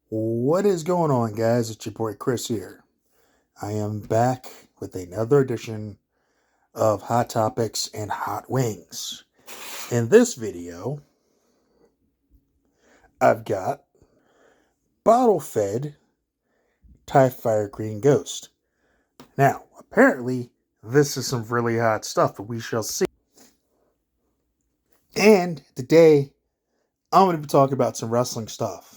What is going on, guys? It's your boy Chris here. I am back with another edition of Hot Topics and Hot Wings. In this video, I've got bottle fed Thai Fire Green Ghost. Now, apparently, this is some really hot stuff, but we shall see. And today, I'm going to be talking about some wrestling stuff.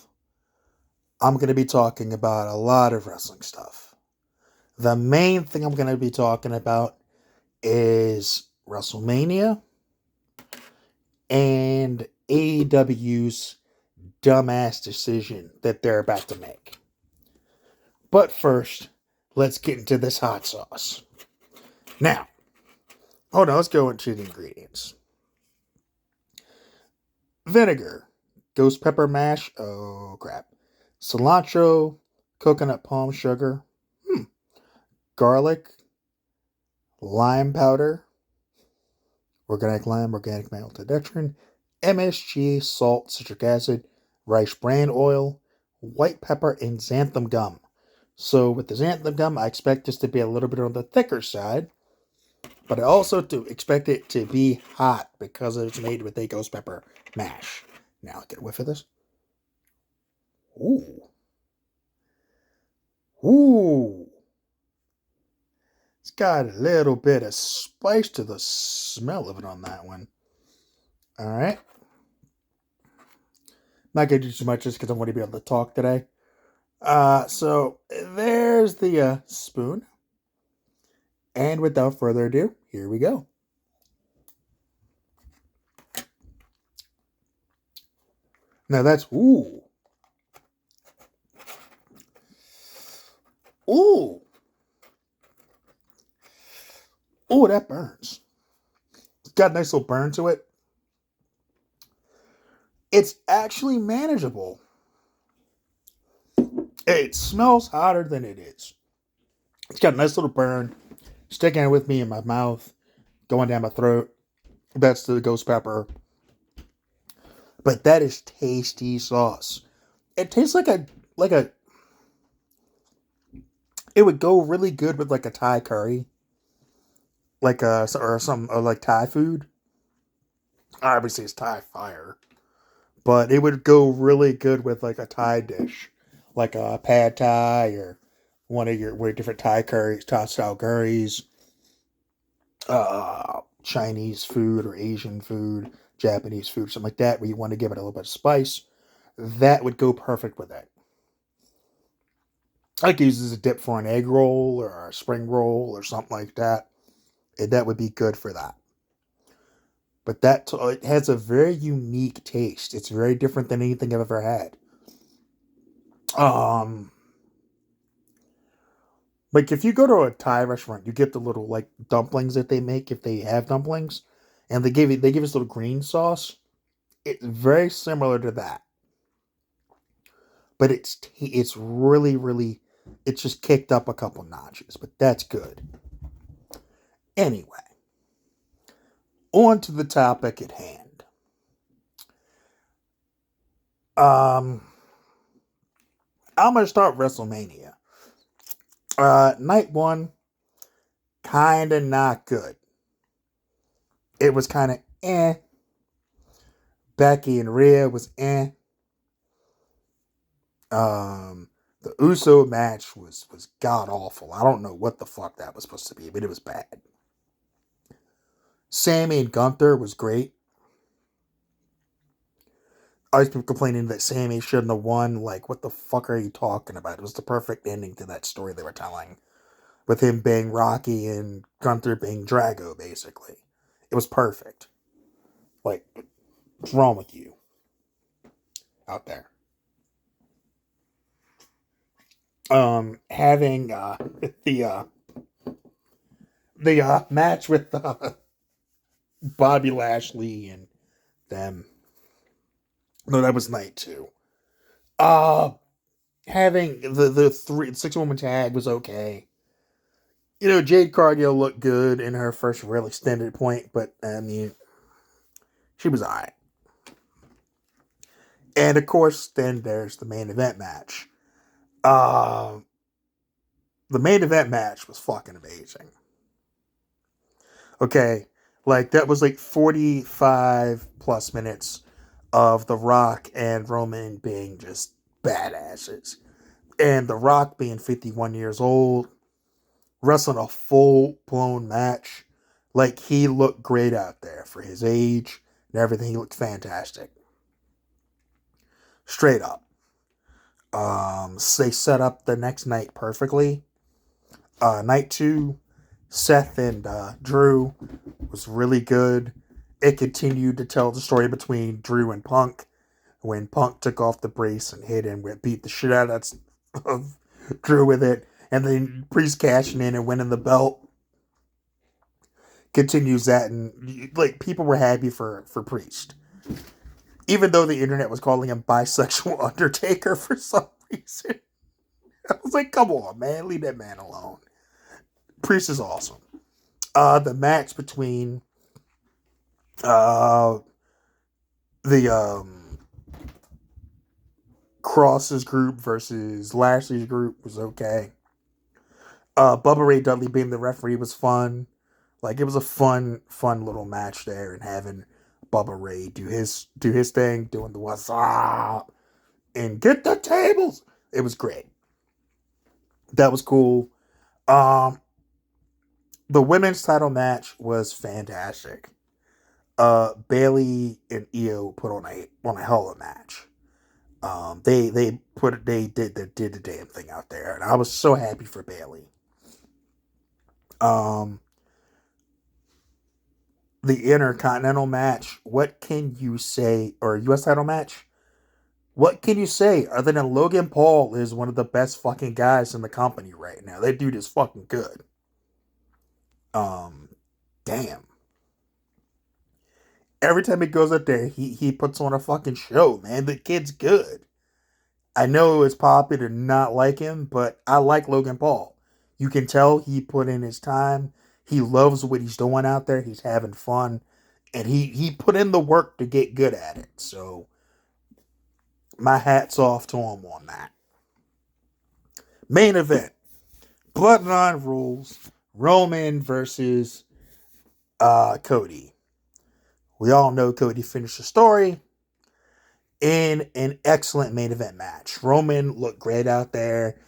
I'm going to be talking about a lot of wrestling stuff. The main thing I'm going to be talking about is Wrestlemania and AEW's dumbass decision that they're about to make. But first, let's get into this hot sauce. Now, let's go into the ingredients. Vinegar, ghost pepper mash, oh crap, cilantro, coconut palm sugar, garlic, lime powder, organic lime, organic maltodextrin, MSG, salt, citric acid, rice bran oil, white pepper, and xanthan gum. So with the xanthan gum, I expect this to be a little bit on the thicker side, but I also expect it to be hot because it's made with a ghost pepper mash. Now, get a whiff of this. Ooh. It's got a little bit of spice to the smell of it on that one. All right. Not going to do too much just because I want to be able to talk today. So there's the spoon. And without further ado, here we go. Now that's, ooh. Ooh. Ooh, that burns. It's got a nice little burn to it. It's actually manageable. It smells hotter than it is. It's got a nice little burn sticking it with me in my mouth, going down my throat. That's the ghost pepper. But that is tasty sauce. It tastes like a it would go really good with like a Thai curry. Like like Thai food. Obviously it's Thai fire. But it would go really good with like a Thai dish. Like a pad Thai or one of your different Thai curries, Thai style curries. Chinese food or Asian food, Japanese food, something like that, where you want to give it a little bit of spice, that would go perfect with that. I could use this as a dip for an egg roll or a spring roll or something like that. And that would be good for that. But it has a very unique taste. It's very different than anything I've ever had. Like if you go to a Thai restaurant, you get the little like dumplings that they make if they have dumplings, and they give us little green sauce. It's very similar to that, but it's really it's just kicked up a couple notches, but that's good. Anyway, on to the topic at hand. I'm gonna start WrestleMania. Night one, kinda not good. It was kind of eh. Becky and Rhea was eh. The Uso match was god awful. I don't know what the fuck that was supposed to be, but it was bad. Sammy and Gunther was great. I was complaining that Sammy shouldn't have won. Like, what the fuck are you talking about? It was the perfect ending to that story they were telling. With him being Rocky and Gunther being Drago, basically. It was perfect. Like, what's wrong with you? Out there. Having the match with Bobby Lashley and them. No, that was night two. Having the 6-woman tag was okay. Jade Cargill looked good in her first real extended point, but I mean, she was alright. And of course, then there's the main event match. Uh, the main event match was fucking amazing. Okay, like that was like 45 plus minutes of The Rock and Roman being just badasses. And The Rock being 51 years old, wrestling a full blown match. Like he looked great out there for his age and everything. He looked fantastic. Straight up. So they set up the next night perfectly. Night two, Seth and Drew was really good. It continued to tell the story between Drew and Punk when Punk took off the brace and hit and beat the shit out of Drew with it. And then Priest cashing in and winning the belt continues that. And like people were happy for Priest. Even though the internet was calling him bisexual Undertaker for some reason. I was like, come on, man. Leave that man alone. Priest is awesome. The match between uh, the Cross's group versus Lashley's group was okay. Bubba Ray Dudley being the referee was fun. Like it was a fun little match there, and having Bubba Ray do his thing, doing the what's up and get the tables. It was great. That was cool. Um, the women's title match was fantastic. Bailey and Io put on a hell of a match. They did the damn thing out there, and I was so happy for Bailey. Um, the Intercontinental match. What can you say, or U.S. title match? What can you say other than Logan Paul is one of the best fucking guys in the company right now? That dude is fucking good. Um, damn. Every time he goes up there, he puts on a fucking show, man. The kid's good. I know it's popular to not like him, but I like Logan Paul. You can tell he put in his time. He loves what he's doing out there. He's having fun. And he put in the work to get good at it. So my hat's off to him on that. Main event. Bloodline rules. Roman versus Cody. We all know Cody finished the story in an excellent main event match. Roman looked great out there.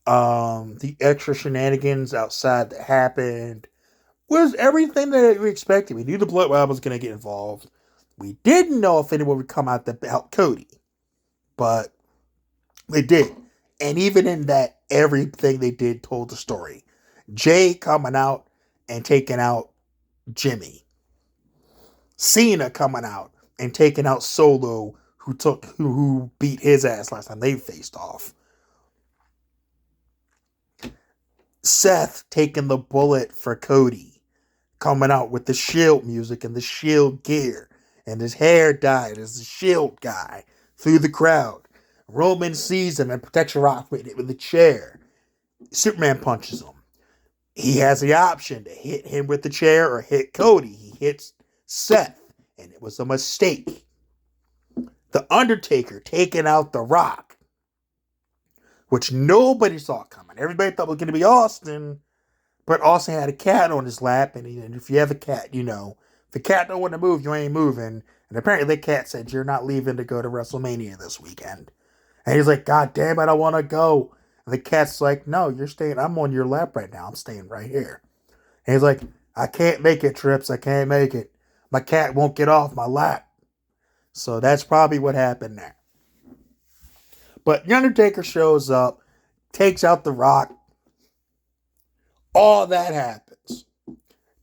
The extra shenanigans outside that happened was everything that we expected. We knew the Blood Wild was going to get involved. We didn't know if anyone would come out to help Cody, but they did. And even in that, everything they did told the story. Jay coming out and taking out Jimmy. Cena coming out and taking out Solo, who beat his ass last time they faced off. Seth taking the bullet for Cody, coming out with the Shield music and the Shield gear, and his hair dyed as the Shield guy through the crowd. Roman sees him and protects Rock with the chair. Superman punches him. He has the option to hit him with the chair or hit Cody. He hits Seth, and it was a mistake. The Undertaker taking out The Rock, which nobody saw coming. Everybody thought it was going to be Austin, but Austin had a cat on his lap, and if you have a cat, you know, if the cat don't want to move, you ain't moving. And apparently the cat said, you're not leaving to go to WrestleMania this weekend. And he's like, God damn it, I want to go. And the cat's like, no, you're staying. I'm on your lap right now. I'm staying right here. And he's like, I can't make it, Trips. I can't make it. My cat won't get off my lap. So that's probably what happened there. But The Undertaker shows up, takes out The Rock. All that happens.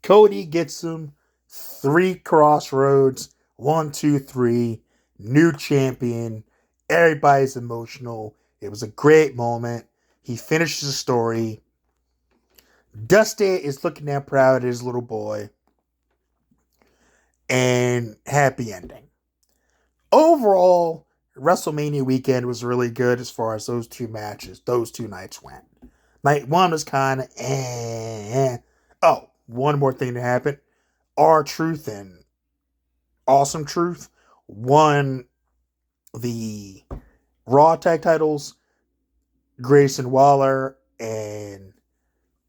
Cody gets him 3 crossroads. 1, 2, 3. New champion. Everybody's emotional. It was a great moment. He finishes the story. Dusty is looking at proud at his little boy. And happy ending. Overall, WrestleMania weekend was really good as far as those 2 matches, those 2 nights went. Night 1 was kind of Oh, one more thing that happened. R-Truth and Awesome Truth won the Raw tag titles, Grayson Waller and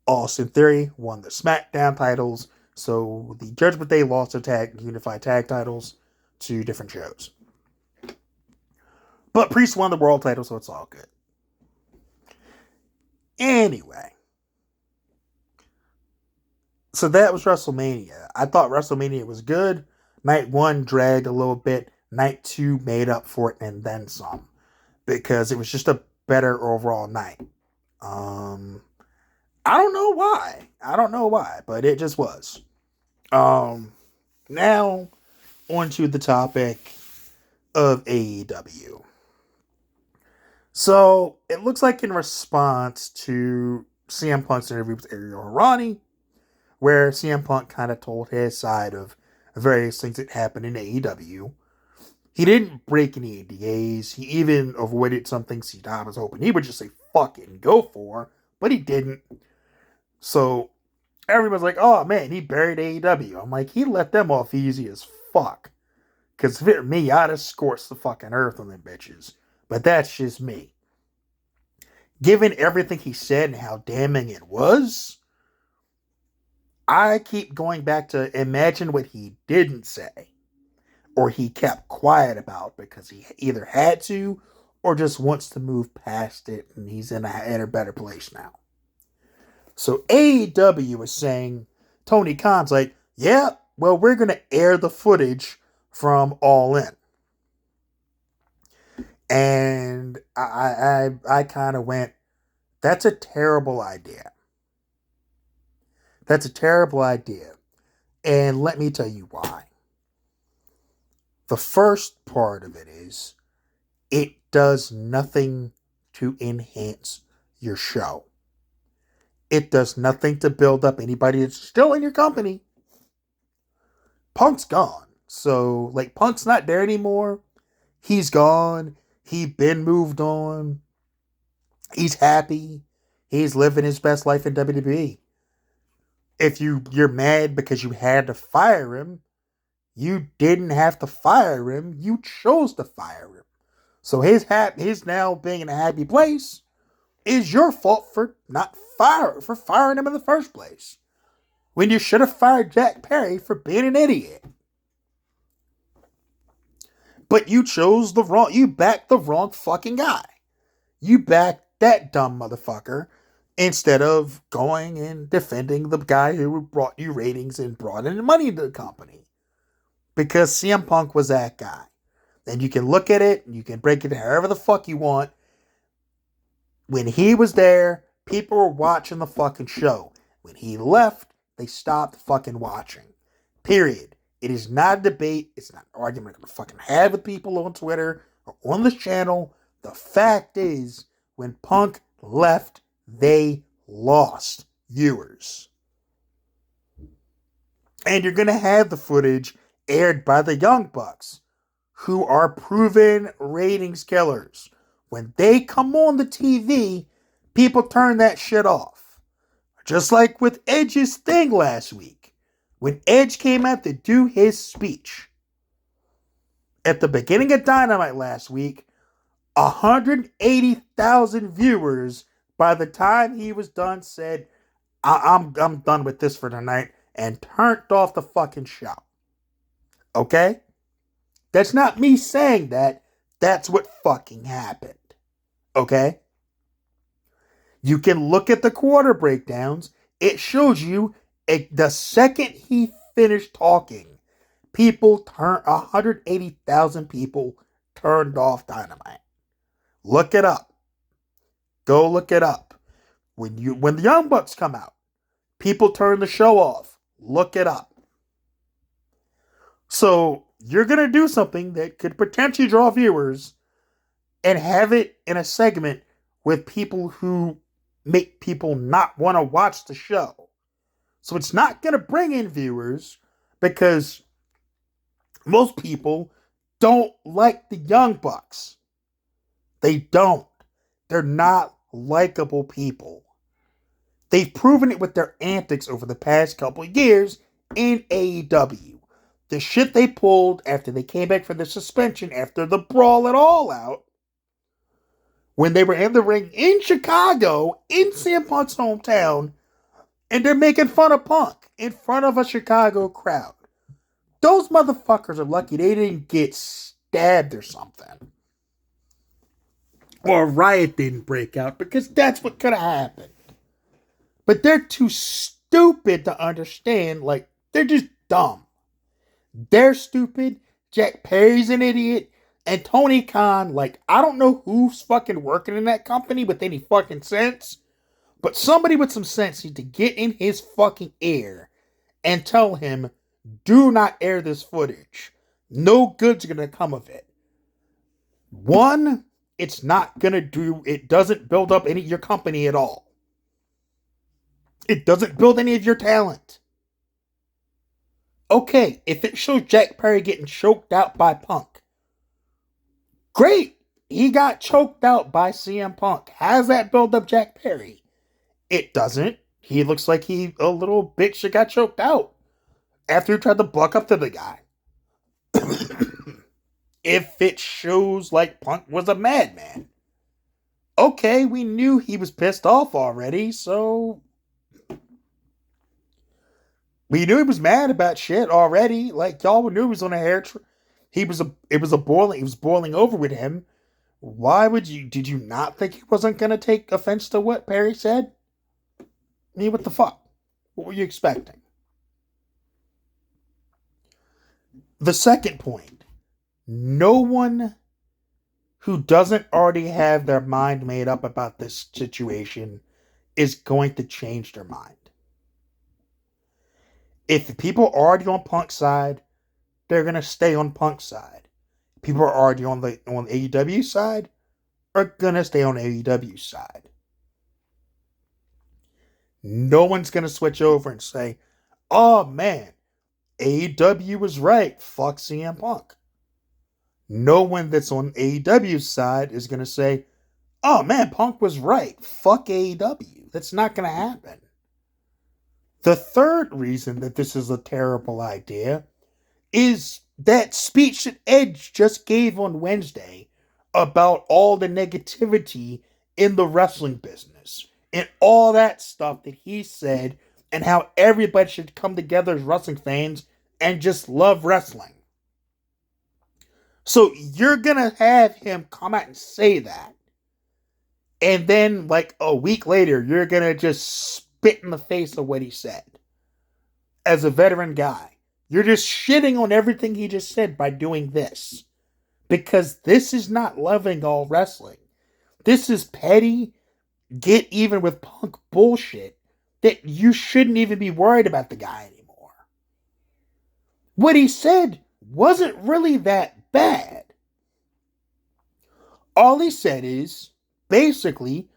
Austin Theory won the SmackDown titles. So the Judgment Day lost their unified tag titles to different shows. But Priest won the world title, so it's all good. Anyway, so that was WrestleMania. I thought WrestleMania was good. Night 1 dragged a little bit. Night 2 made up for it and then some. Because it was just a better overall night. I don't know why. But it just was. Now, onto the topic of AEW. So, it looks like in response to CM Punk's interview with Ariel Helwani, where CM Punk kind of told his side of various things that happened in AEW. He didn't break any NDAs. He even avoided some things he was hoping he would just say fuck it and go for, but he didn't. So everyone's like, oh man, he buried AEW. I'm like, he let them off easy as fuck. Because if it were me, I'd have scorched the fucking earth on them bitches. But that's just me. Given everything he said and how damning it was, I keep going back to imagine what he didn't say. Or he kept quiet about because he either had to or just wants to move past it and he's in a better place now. So AEW is saying, Tony Khan's like, yeah, well, we're going to air the footage from All In. And I kind of went, that's a terrible idea. That's a terrible idea. And let me tell you why. The first part of it is, it does nothing to enhance your show. It does nothing to build up anybody that's still in your company. Punk's gone. So, like, Punk's not there anymore. He's gone. He's been moved on. He's happy. He's living his best life in WWE. If you're mad because you had to fire him, you didn't have to fire him. You chose to fire him. So his now being in a happy place is your fault for firing him in the first place. When you should have fired Jack Perry for being an idiot. But you backed the wrong fucking guy. You backed that dumb motherfucker instead of going and defending the guy who brought you ratings and brought in money into the company. Because CM Punk was that guy. And you can look at it, and you can break it however the fuck you want. When he was there, people were watching the fucking show. When he left, they stopped fucking watching. Period. It is not a debate. It's not an argument I'm going to fucking have with people on Twitter or on this channel. The fact is, when Punk left, they lost viewers. And you're going to have the footage aired by the Young Bucks, who are proven ratings killers. When they come on the TV, people turn that shit off. Just like with Edge's thing last week. When Edge came out to do his speech. At the beginning of Dynamite last week, 180,000 viewers, by the time he was done, said, I'm done with this for tonight, and turned off the fucking show. Okay? That's not me saying that. That's what fucking happened. Okay? You can look at the quarter breakdowns. It shows you the second he finished talking, 180,000 people turned off Dynamite. Look it up. Go look it up. When the Young Bucks come out, people turn the show off. Look it up. So, you're going to do something that could potentially draw viewers and have it in a segment with people who make people not want to watch the show. So it's not going to bring in viewers because most people don't like the Young Bucks. They don't. They're not likable people. They've proven it with their antics over the past couple of years in AEW. the shit they pulled after they came back from the suspension after the brawl at All Out, when they were in the ring in Chicago, in CM Punk's hometown, and they're making fun of Punk in front of a Chicago crowd. Those motherfuckers are lucky they didn't get stabbed or something. Or a riot didn't break out, because that's what could have happened. But they're too stupid to understand. Like, they're just dumb. They're stupid. Jack Perry's an idiot. And Tony Khan, like, I don't know who's fucking working in that company with any fucking sense, but somebody with some sense needs to get in his fucking ear and tell him, do not air this footage. No good's gonna come of it. One, it doesn't build up any of your company at all. It doesn't build any of your talent. Okay, if it shows Jack Perry getting choked out by Punk, great. He got choked out by CM Punk. Has that build up Jack Perry? It doesn't. He looks like he a little bitch that got choked out after he tried to buck up to the guy. If it shows like Punk was a madman, okay, we knew he was pissed off already, so we knew he was mad about shit already. Like, y'all knew he was on a it was boiling over with him. Did you not think he wasn't gonna take offense to what Perry said? I mean, what the fuck? What were you expecting? The second point, no one who doesn't already have their mind made up about this situation is going to change their mind. If people are already on Punk's side, they're gonna stay on Punk's side. People are already on AEW side are gonna stay on AEW side. No one's gonna switch over and say, "Oh man, AEW was right. Fuck CM Punk." No one that's on AEW's side is gonna say, "Oh man, Punk was right. Fuck AEW." That's not gonna happen. The third reason that this is a terrible idea is that speech that Edge just gave on Wednesday about all the negativity in the wrestling business and all that stuff that he said and how everybody should come together as wrestling fans and just love wrestling. So you're gonna have him come out and say that, and then like a week later you're gonna just spit in the face of what he said. As a veteran guy, you're just shitting on everything he just said by doing this. Because this is not loving all wrestling. This is petty, get even with Punk bullshit that you shouldn't even be worried about the guy anymore. What he said wasn't really that bad. All he said is, basically,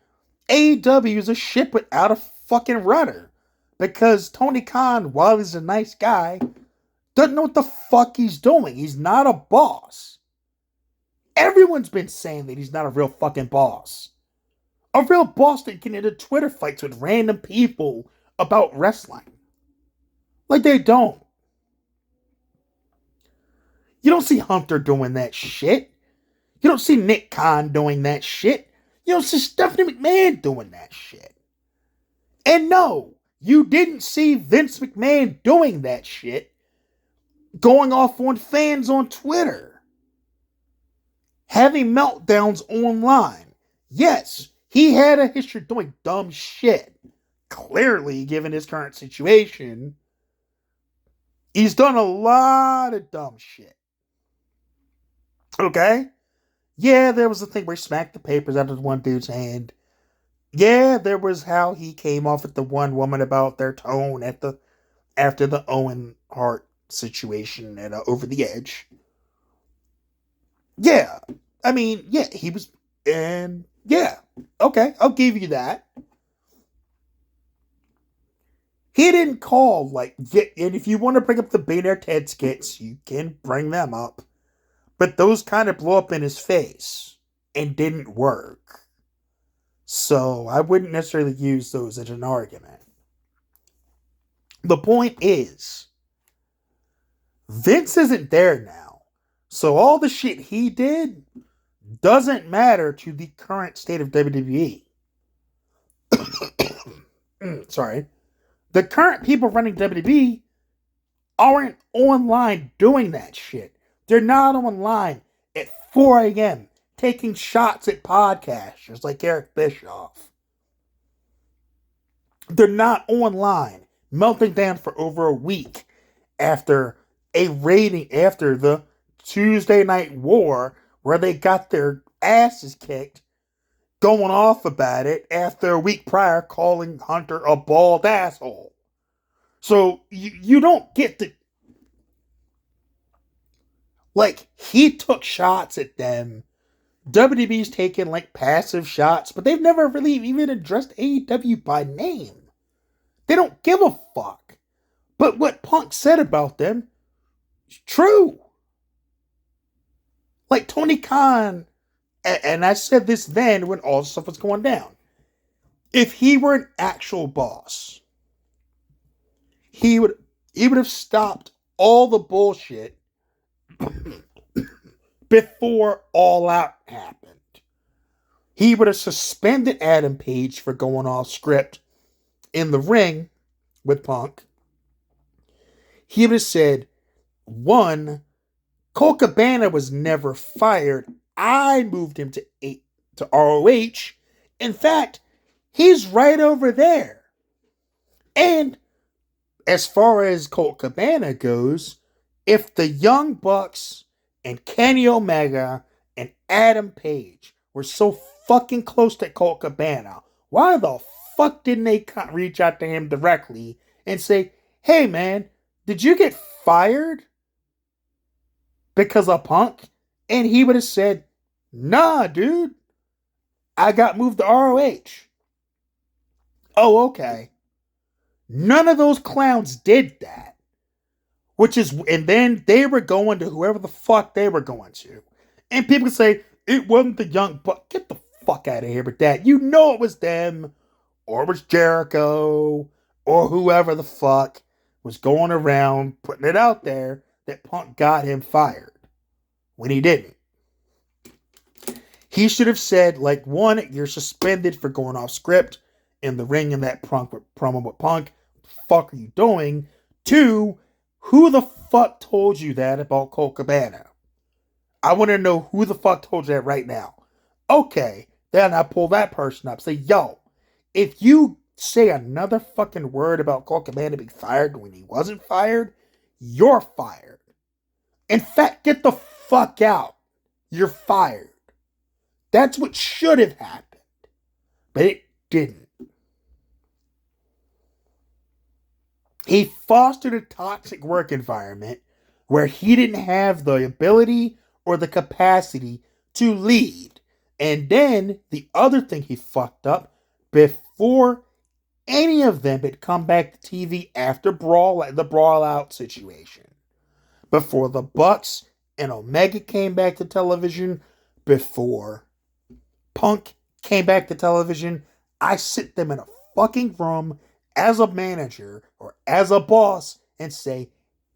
AEW is a ship without a fucking rudder. Because Tony Khan, while he's a nice guy, doesn't know what the fuck he's doing. He's not a boss. Everyone's been saying that he's not a real fucking boss. A real boss that can get into Twitter fights with random people about wrestling. Like, they don't. You don't see Hunter doing that shit. You don't see Nick Khan doing that shit. You don't see Stephanie McMahon doing that shit. And no, you didn't see Vince McMahon doing that shit, going off on fans on Twitter, having meltdowns online. Yes, he had a history of doing dumb shit. Clearly, given his current situation, he's done a lot of dumb shit. Okay? Yeah, there was the thing where he smacked the papers out of one dude's hand. Yeah, there was how he came off at the one woman about their tone after the Owen Hart situation and Over the Edge. Yeah, I mean, yeah, he was, and yeah, okay, I'll give you that. He didn't call, like, and if you want to bring up the Baynard Ted skits, you can bring them up. But those kind of blew up in his face and didn't work. So I wouldn't necessarily use those as an argument. The point is, Vince isn't there now. So all the shit he did doesn't matter to the current state of WWE. Sorry. The current people running WWE aren't online doing that shit. They're not online at 4 a.m. taking shots at podcasters like Eric Bischoff. They're not online melting down for over a week after after the Tuesday Night War where they got their asses kicked, going off about it after a week prior calling Hunter a bald asshole. So you don't get to, like, he took shots at them. WWE's taken like passive shots, but they've never really even addressed AEW by name. They don't give a fuck. But what Punk said about them is true. Like Tony Khan, and I said this then when all the stuff was going down. If he were an actual boss, he would have stopped all the bullshit before All Out happened. He would have suspended Adam Page for going off script in the ring with Punk. He would have said, one, Colt Cabana was never fired. I moved him to ROH. In fact, he's right over there. And as far as Colt Cabana goes, if the Young Bucks and Kenny Omega and Adam Page were so fucking close to Colt Cabana, why the fuck didn't they reach out to him directly and say, hey man, did you get fired because of Punk? And he would have said, nah, dude, I got moved to ROH. Oh, okay. None of those clowns did that. And then they were going to whoever the fuck they were going to. And people say, it wasn't the Young Bucks. Get the fuck out of here with that. You know it was them, or it was Jericho, or whoever the fuck was going around putting it out there that Punk got him fired when he didn't. He should have said, like, one, you're suspended for going off script in the ring in that promo with Punk. What the fuck are you doing? Two, who the fuck told you that about Colt Cabana? I want to know who the fuck told you that right now. Okay, then I pull that person up. Say, yo, if you say another fucking word about Colt Cabana being fired when he wasn't fired, you're fired. In fact, get the fuck out. You're fired. That's what should have happened. But it didn't. He fostered a toxic work environment where he didn't have the ability or the capacity to lead. And then the other thing he fucked up, before any of them had come back to TV after the Brawl Out situation, before the Bucks and Omega came back to television, before Punk came back to television, I sit them in a fucking room as a manager or as a boss and say,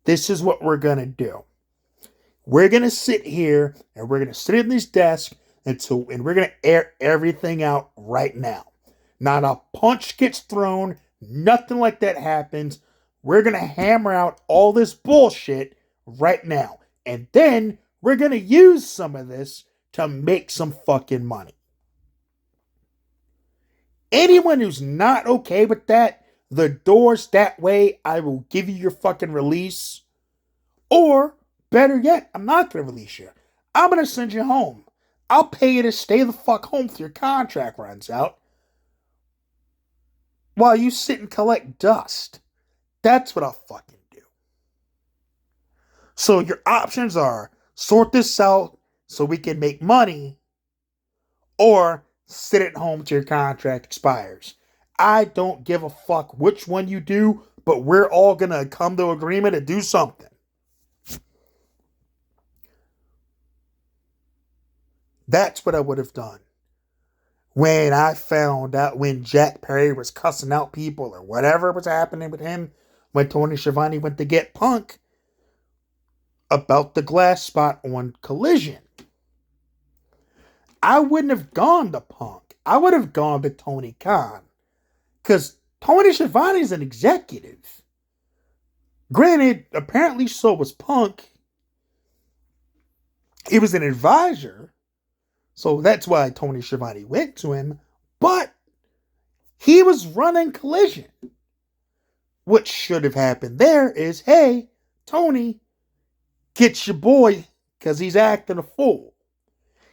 this is what we're going to do. We're going to sit here and we're going to sit at this desk and we're going to air everything out right now. Not a punch gets thrown. Nothing like that happens. We're going to hammer out all this bullshit right now. And then we're going to use some of this to make some fucking money. Anyone who's not okay with that, the door's that way. I will give you your fucking release. Or, better yet, I'm not going to release you. I'm going to send you home. I'll pay you to stay the fuck home till your contract runs out while you sit and collect dust. That's what I'll fucking do. So your options are sort this out so we can make money, or sit at home till your contract expires. I don't give a fuck which one you do, but we're all going to come to agreement to do something. That's what I would have done. When I found out when Jack Perry was cussing out people or whatever was happening with him, when Tony Schiavone went to get Punk, about the glass spot on Collision. I wouldn't have gone to Punk. I would have gone to Tony Khan. Because Tony Schiavone is an executive. Granted, apparently so was Punk. He was an advisor. So that's why Tony Schiavone went to him. But he was running Collision. What should have happened there is, hey, Tony, get your boy because he's acting a fool.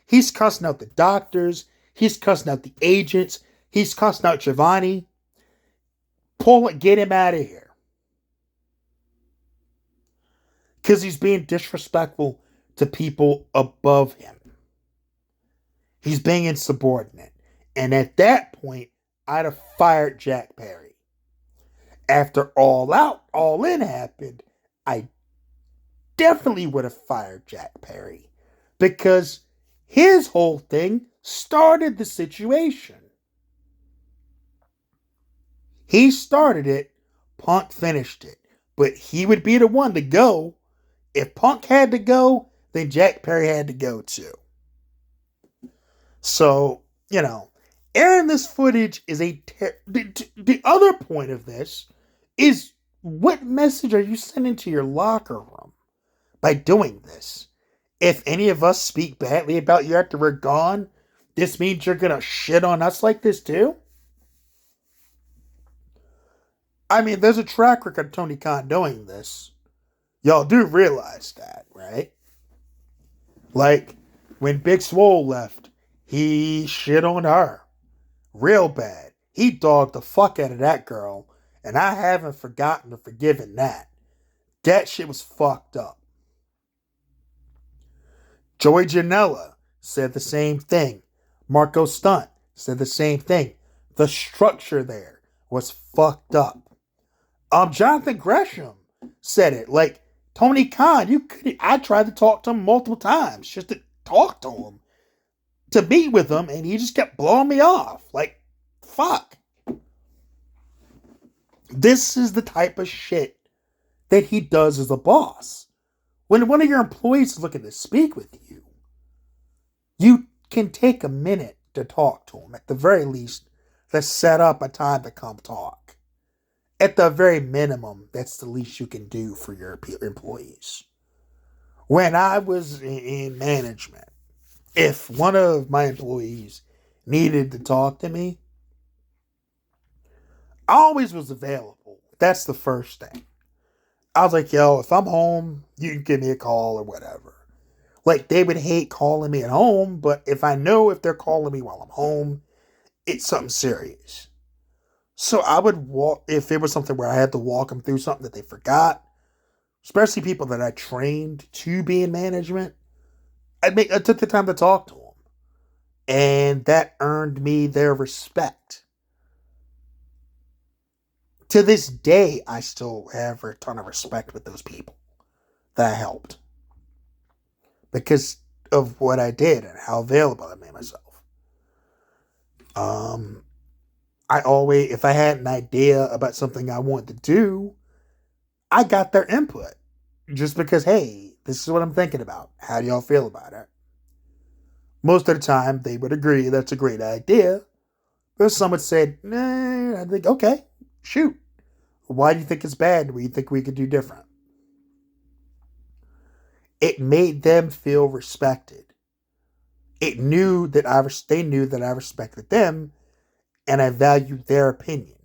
He's cussing out the doctors. He's cussing out the agents. He's cussing out Schiavone. Pull it, get him out of here. Because he's being disrespectful to people above him. He's being insubordinate. And at that point, I'd have fired Jack Perry. After All Out, All In happened, I definitely would have fired Jack Perry. Because his whole thing started the situation. He started it, Punk finished it. But he would be the one to go. If Punk had to go, then Jack Perry had to go too. So, airing this footage is the other point of this is, what message are you sending to your locker room by doing this? If any of us speak badly about you after we're gone, this means you're going to shit on us like this too? I mean, there's a track record of Tony Khan doing this. Y'all do realize that, right? Like, when Big Swole left, he shit on her. Real bad. He dogged the fuck out of that girl, and I haven't forgotten or forgiven that. That shit was fucked up. Joey Janela said the same thing. Marco Stunt said the same thing. The structure there was fucked up. Jonathan Gresham said it. Like, Tony Khan, I tried to talk to him multiple times just to talk to him, to meet with him, and he just kept blowing me off. Like, fuck. This is the type of shit that he does as a boss. When one of your employees is looking to speak with you, you can take a minute to talk to him. At the very least, let's set up a time to come talk. At the very minimum, that's the least you can do for your employees. When I was in management, if one of my employees needed to talk to me, I always was available. That's the first thing. I was like, yo, if I'm home, you can give me a call or whatever. Like, they would hate calling me at home, but if I know if they're calling me while I'm home, it's something serious. So I would walk, if it was something where I had to walk them through something that they forgot, especially people that I trained to be in management, I took the time to talk to them. And that earned me their respect. To this day, I still have a ton of respect with those people that I helped. Because of what I did and how available I made myself. I always, if I had an idea about something I wanted to do, I got their input. Just because, hey, this is what I'm thinking about. How do y'all feel about it? Most of the time, they would agree that's a great idea. But some would say, nah, I think, okay, shoot. Why do you think it's bad? What do you think we could do different? It made them feel respected. They knew that I respected them, and I valued their opinion.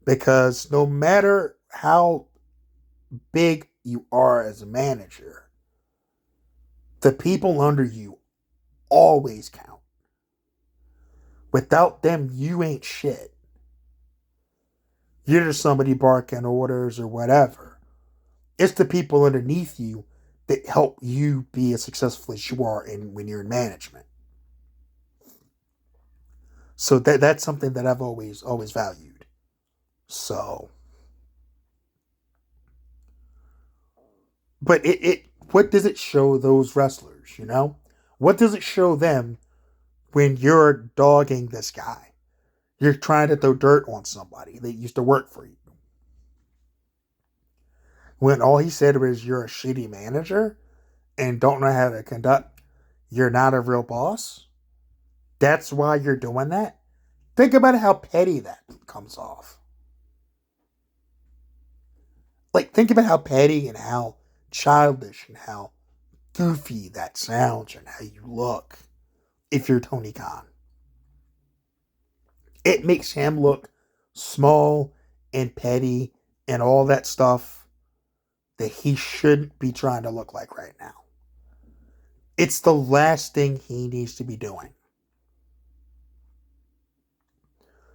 Because no matter how big you are as a manager, the people under you always count. Without them, you ain't shit. You're just somebody barking orders or whatever. It's the people underneath you that help you be as successful as you are when you're in management. So that's something that I've always valued. So, but what does it show those wrestlers, What does it show them when you're dogging this guy? You're trying to throw dirt on somebody that used to work for you. when all he said was, "You're a shitty manager and don't know how to conduct. You're not a real boss. That's why you're doing that." Think about how petty that comes off. Like, think about how petty and how childish and how goofy that sounds and how you look if you're Tony Khan. It makes him look small and petty and all that stuff that he shouldn't be trying to look like right now. It's the last thing he needs to be doing.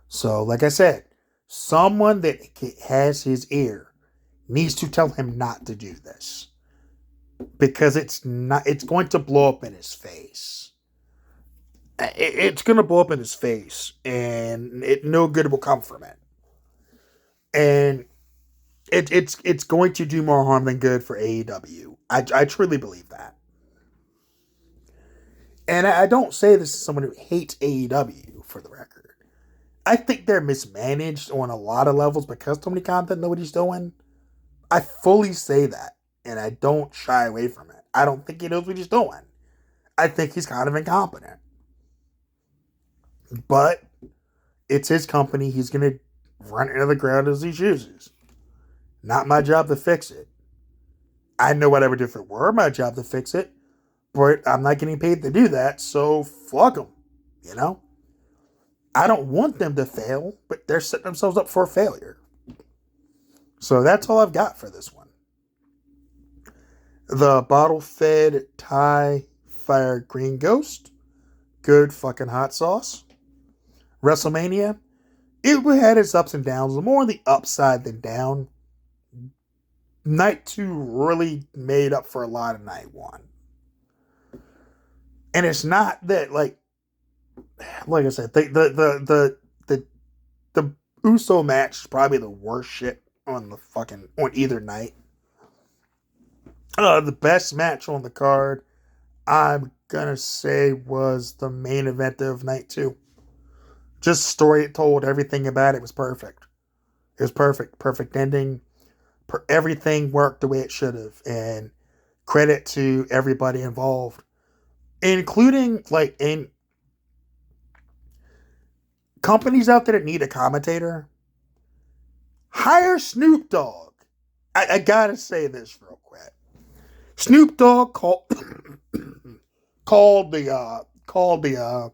So, like I said, someone that has his ear needs to tell him not to do this, because it's going to blow up in his face. It's going to blow up in his face, and no good will come from it. And it's going to do more harm than good for AEW. I truly believe that. And I don't say this as someone who hates AEW, for the record. I think they're mismanaged on a lot of levels because Tony Khan doesn't know what he's doing. I fully say that, and I don't shy away from it. I don't think he knows what he's doing. I think he's kind of incompetent. But it's his company. He's going to run into the ground as he chooses. Not my job to fix it. I know what I would do if it were my job to fix it, but I'm not getting paid to do that, so fuck them. You know? I don't want them to fail, but they're setting themselves up for failure. So that's all I've got for this one. The bottle-fed Thai Fire Green Ghost. Good fucking hot sauce. Wrestlemania. It had its ups and downs. More on the upside than down. Night 2 really made up for a lot of Night 1. And it's not that, like I said, the Uso match is probably the worst shit on either night. The best match on the card, I'm gonna say, was the main event of Night 2. Just story it told, everything about it was perfect. It was perfect. Perfect ending. Everything worked the way it should have. And credit to everybody involved. Including, in companies out there that need a commentator. Hire Snoop Dogg. I gotta say this real quick. Snoop Dogg called the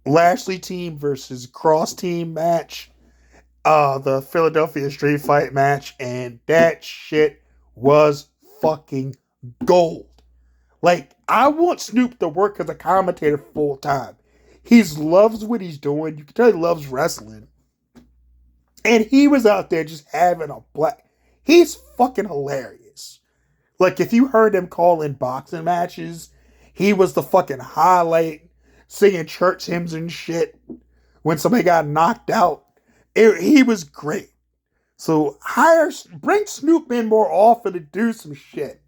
Lashley team versus Cross team match, the Philadelphia Street Fight match, and that shit was fucking gold. I want Snoop to work as a commentator full time. He loves what he's doing. You can tell he loves wrestling. And he was out there just having a blast. He's fucking hilarious. If you heard him call in boxing matches, he was the fucking highlight, singing church hymns and shit when somebody got knocked out. He was great. So bring Snoop in more often to do some shit.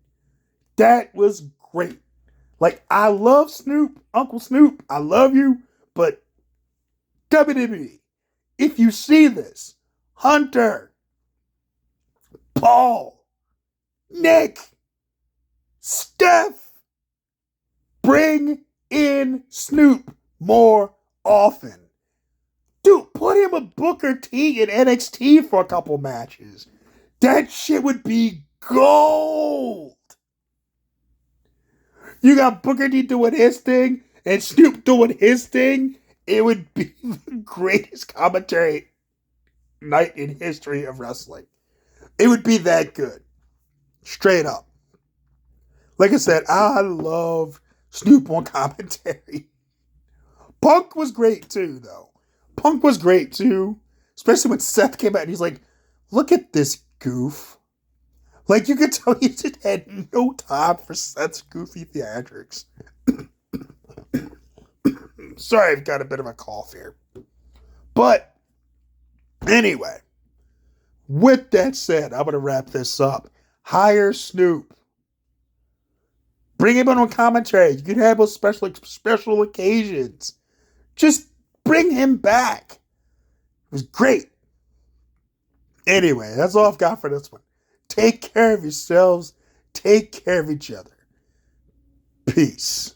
That was great. I love Snoop, Uncle Snoop, I love you, but WWE, if you see this, Hunter, Paul, Nick, Steph, bring in Snoop more often. Dude, put him with Booker T in NXT for a couple matches. That shit would be gold. You got Booker T doing his thing and Snoop doing his thing. It would be the greatest commentary night in history of wrestling. It would be that good. Straight up. Like I said, I love Snoop on commentary. Punk was great too, though. Punk was great too. Especially when Seth came out and he's like, look at this goof. You could tell he just had no time for Seth's goofy theatrics. Sorry, I've got a bit of a cough here. But, anyway. With that said, I'm going to wrap this up. Hire Snoop. Bring him on commentary. You can have those special occasions. Just bring him back. It was great. Anyway, that's all I've got for this one. Take care of yourselves. Take care of each other. Peace.